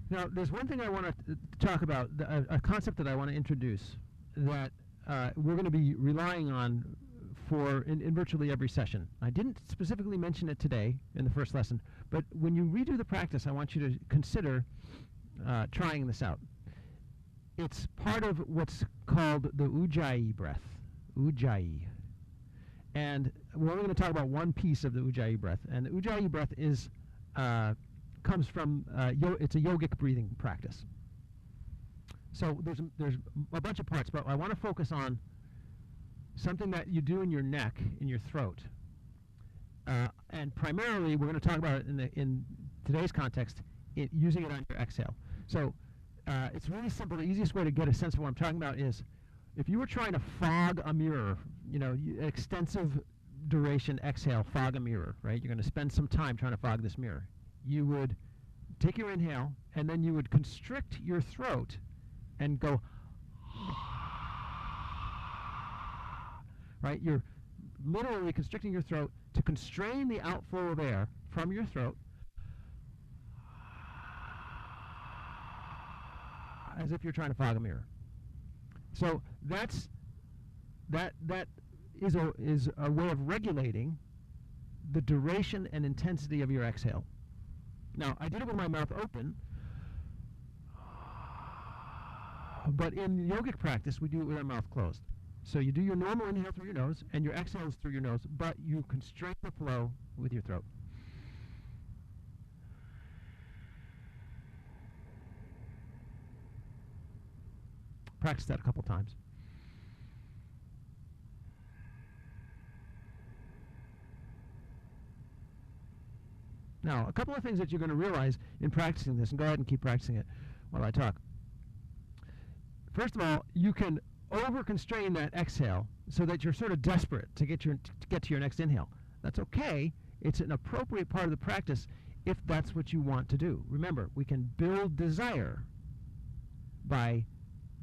Now, there's one thing I want to talk about, a concept that I want to introduce that we're going to be relying on for in virtually every session. I didn't specifically mention it today in the first lesson, but when you redo the practice, I want you to consider trying this out. It's part of what's called the Ujjayi breath. Ujjayi. And we're only going to talk about one piece of the Ujjayi breath. And the Ujjayi breath is comes from it's a yogic breathing practice. So there's a bunch of parts, but I want to focus on something that you do in your neck, in your throat, and primarily we're going to talk about it in today's context, using it on your exhale. So it's really simple. The easiest way to get a sense of what I'm talking about is if you were trying to fog a mirror, extensive duration exhale, fog a mirror, right? You're going to spend some time trying to fog this mirror. You would take your inhale, and then you would constrict your throat and go, right? You're literally constricting your throat to constrain the outflow of air from your throat as if you're trying to fog a mirror. So that is a way of regulating the duration and intensity of your exhale. Now, I did it with my mouth open, but in yogic practice, we do it with our mouth closed. So you do your normal inhale through your nose, and your exhale is through your nose, but you constrain the flow with your throat. Practice that a couple times. Now, a couple of things that you're going to realize in practicing this, and go ahead and keep practicing it while I talk. First of all, you can over-constrain that exhale so that you're sort of desperate to get to your next inhale. That's okay. It's an appropriate part of the practice if that's what you want to do. Remember, we can build desire by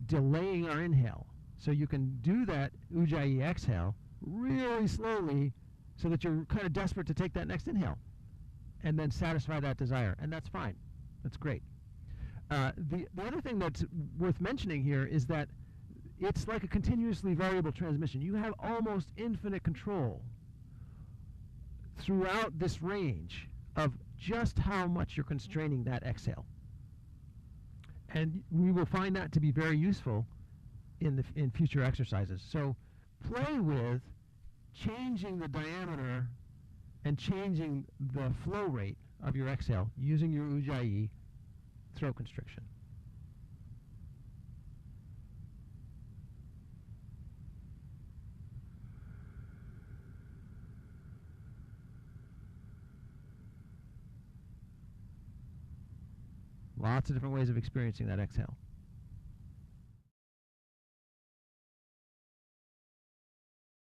delaying our inhale. So you can do that Ujjayi exhale really slowly so that you're kind of desperate to take that next inhale and then satisfy that desire. And that's fine. That's great. The other thing that's worth mentioning here is that it's like a continuously variable transmission. You have almost infinite control throughout this range of just how much you're constraining that exhale. And we will find that to be very useful in future exercises. So play with changing the diameter and changing the flow rate of your exhale using your Ujjayi throat constriction. Lots of different ways of experiencing that exhale.